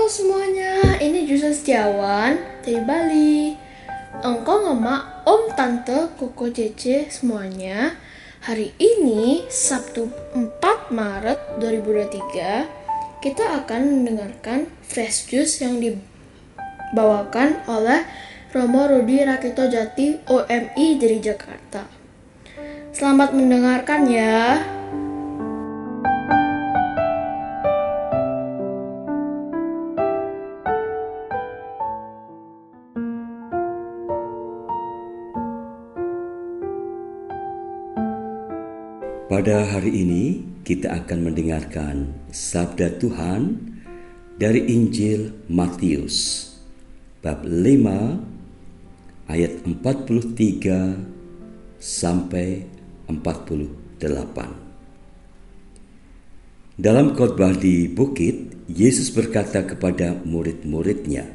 Semuanya, ini Jusa Setiawan dari Bali. Engkau ngema, om, tante, koko, cece, semuanya. Hari ini, Sabtu 4 Maret 2023, kita akan mendengarkan Fresh Juice yang dibawakan oleh Romo Rudi Rakito Jati, OMI dari Jakarta. Selamat mendengarkan ya. Pada hari ini kita akan mendengarkan sabda Tuhan dari Injil Matius bab 5 ayat 43 sampai 48. Dalam khotbah di bukit, Yesus berkata kepada murid-muridnya,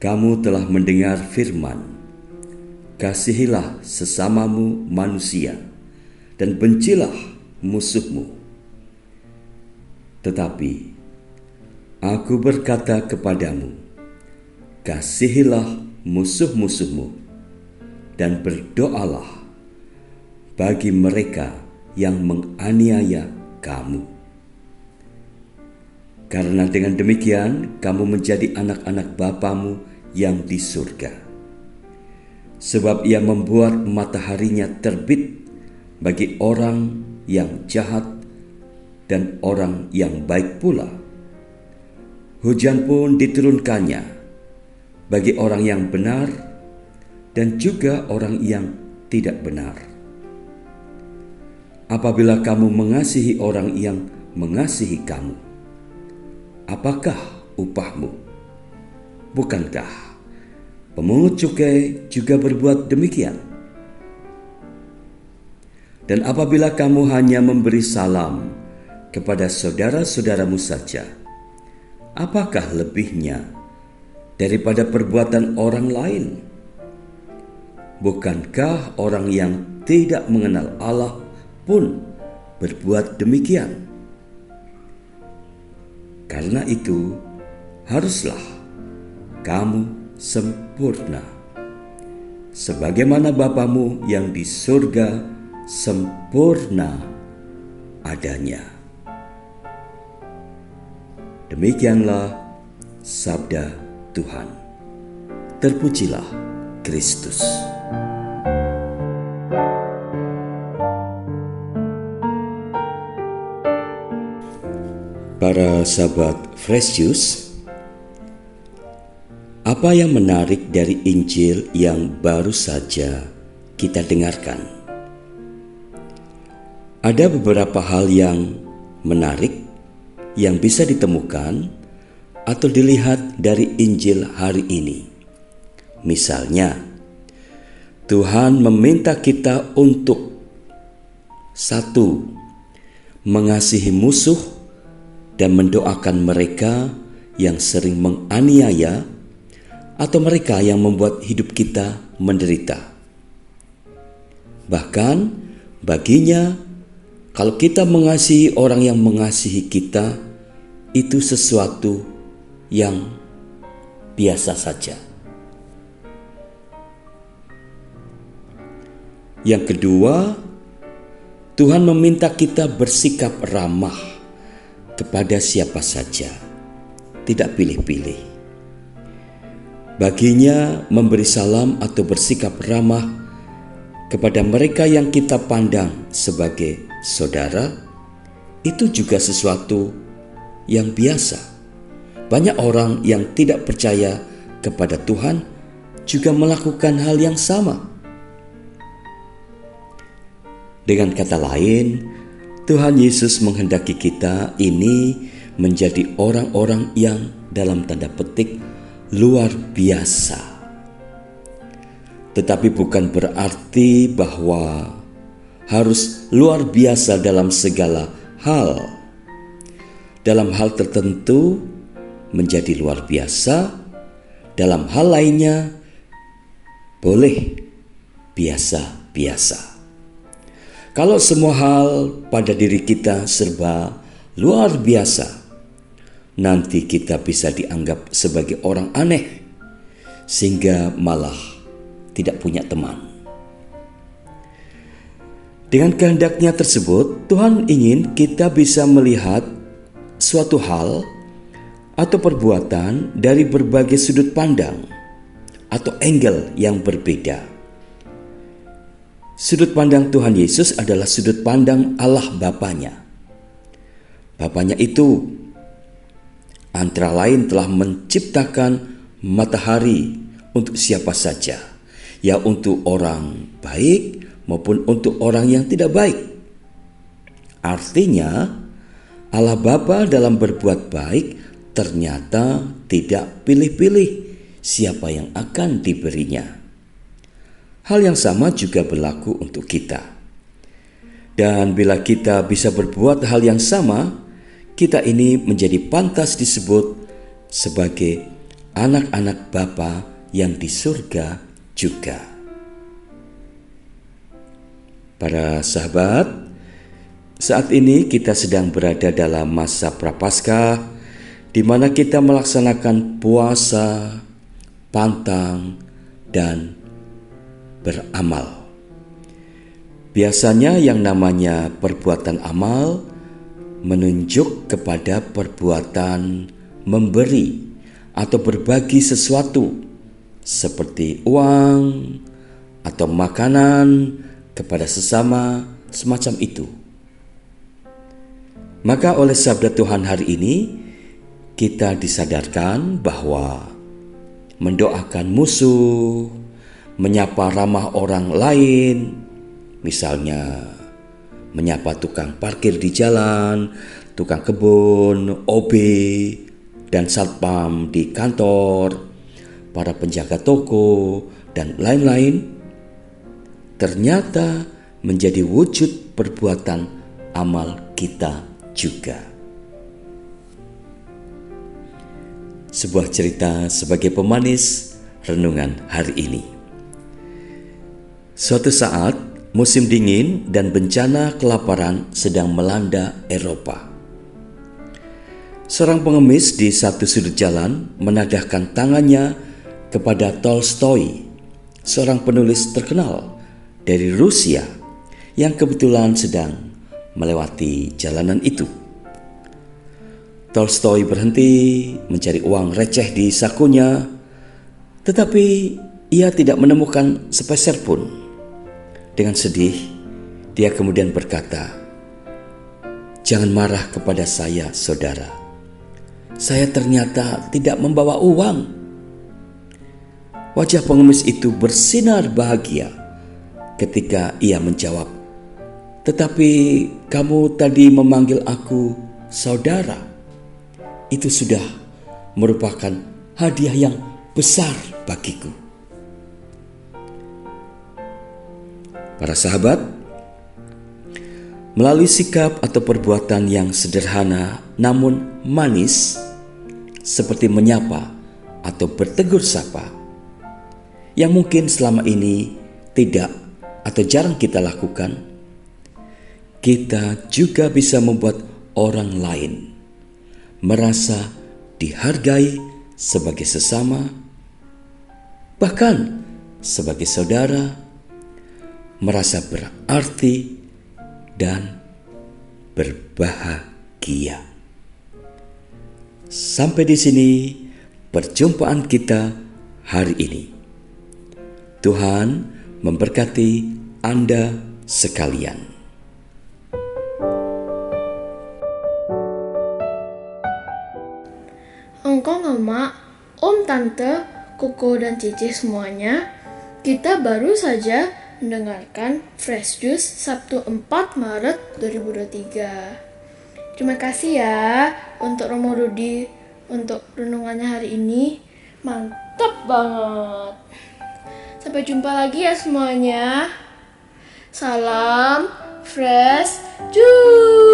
"Kamu telah mendengar firman, kasihilah sesamamu manusia dan bencilah musuhmu. Tetapi aku berkata kepadamu, kasihilah musuh-musuhmu dan berdoalah bagi mereka yang menganiaya kamu. Karena dengan demikian kamu menjadi anak-anak Bapamu yang di surga. Sebab Ia membuat mataharinya terbit bagi orang yang jahat dan orang yang baik pula. Hujan pun diturunkannya bagi orang yang benar dan juga orang yang tidak benar. Apabila kamu mengasihi orang yang mengasihi kamu, apakah upahmu? Bukankah pemungut cukai juga berbuat demikian? Dan apabila kamu hanya memberi salam kepada saudara-saudaramu saja, apakah lebihnya daripada perbuatan orang lain? Bukankah orang yang tidak mengenal Allah pun berbuat demikian? Karena itu, haruslah kamu sempurna, sebagaimana Bapamu yang di surga sempurna adanya." Demikianlah sabda Tuhan. Terpujilah Kristus. Para sahabat Fresh Juice, apa yang menarik dari Injil yang baru saja kita dengarkan? Ada beberapa hal yang menarik yang bisa ditemukan atau dilihat dari Injil hari ini. Misalnya, Tuhan meminta kita untuk 1. Mengasihi musuh dan mendoakan mereka yang sering menganiaya atau mereka yang membuat hidup kita menderita. Bahkan baginya, kalau kita mengasihi orang yang mengasihi kita, itu sesuatu yang biasa saja. Yang kedua, Tuhan meminta kita bersikap ramah kepada siapa saja, tidak pilih-pilih. Baginya, memberi salam atau bersikap ramah kepada mereka yang kita pandang sebagai saudara, itu juga sesuatu yang biasa. Banyak orang yang tidak percaya kepada Tuhan juga melakukan hal yang sama. Dengan kata lain, Tuhan Yesus menghendaki kita ini menjadi orang-orang yang dalam tanda petik luar biasa. Tetapi bukan berarti bahwa harus luar biasa dalam segala hal. Dalam hal tertentu menjadi luar biasa, dalam hal lainnya boleh biasa-biasa. Kalau semua hal pada diri kita serba luar biasa, nanti kita bisa dianggap sebagai orang aneh, sehingga malah tidak punya teman. Dengan kehendaknya tersebut, Tuhan ingin kita bisa melihat suatu hal atau perbuatan dari berbagai sudut pandang atau angle yang berbeda. Sudut pandang Tuhan Yesus adalah sudut pandang Allah Bapanya. Bapanya itu antara lain telah menciptakan matahari untuk siapa saja, ya untuk orang baik maupun untuk orang yang tidak baik. Artinya, Allah Bapa dalam berbuat baik ternyata tidak pilih-pilih siapa yang akan diberinya. Hal yang sama juga berlaku untuk kita. Dan bila kita bisa berbuat hal yang sama, kita ini menjadi pantas disebut sebagai anak-anak Bapa yang di surga juga. Para sahabat, saat ini kita sedang berada dalam masa Prapaskah, di mana kita melaksanakan puasa, pantang, dan beramal. Biasanya yang namanya perbuatan amal menunjuk kepada perbuatan memberi atau berbagi sesuatu seperti uang atau makanan kepada sesama, semacam itu. Maka oleh sabda Tuhan hari ini, kita disadarkan bahwa mendoakan musuh, menyapa ramah orang lain, misalnya menyapa tukang parkir di jalan, tukang kebun, OB, dan satpam di kantor, para penjaga toko, dan lain-lain, ternyata menjadi wujud perbuatan amal kita juga. Sebuah cerita sebagai pemanis renungan hari ini. Suatu saat, musim dingin dan bencana kelaparan sedang melanda Eropa. Seorang pengemis di satu sudut jalan menadahkan tangannya kepada Tolstoy, seorang penulis terkenal dari Rusia yang kebetulan sedang melewati jalanan itu. Tolstoy berhenti mencari uang receh di sakunya, tetapi ia tidak menemukan sepeser pun. Dengan sedih, dia kemudian berkata, "Jangan marah kepada saya, saudara. Saya ternyata tidak membawa uang." Wajah pengemis itu bersinar bahagia ketika ia menjawab, "Tetapi kamu tadi memanggil aku saudara. Itu sudah merupakan hadiah yang besar bagiku." Para sahabat, melalui sikap atau perbuatan yang sederhana namun manis, seperti menyapa atau bertegur sapa, yang mungkin selama ini tidak atau jarang kita lakukan, kita juga bisa membuat orang lain merasa dihargai sebagai sesama, bahkan sebagai saudara, merasa berarti dan berbahagia. Sampai di sini perjumpaan kita hari ini. Tuhan memberkati Anda sekalian. Engkau Mama, Om Tante, Koko dan Cici semuanya, kita baru saja mendengarkan Fresh Juice Sabtu 4 Maret 2023. Terima kasih ya untuk Romo Rudi untuk renungannya hari ini. Mantap banget. Sampai jumpa lagi ya semuanya. Salam Fresh Juice.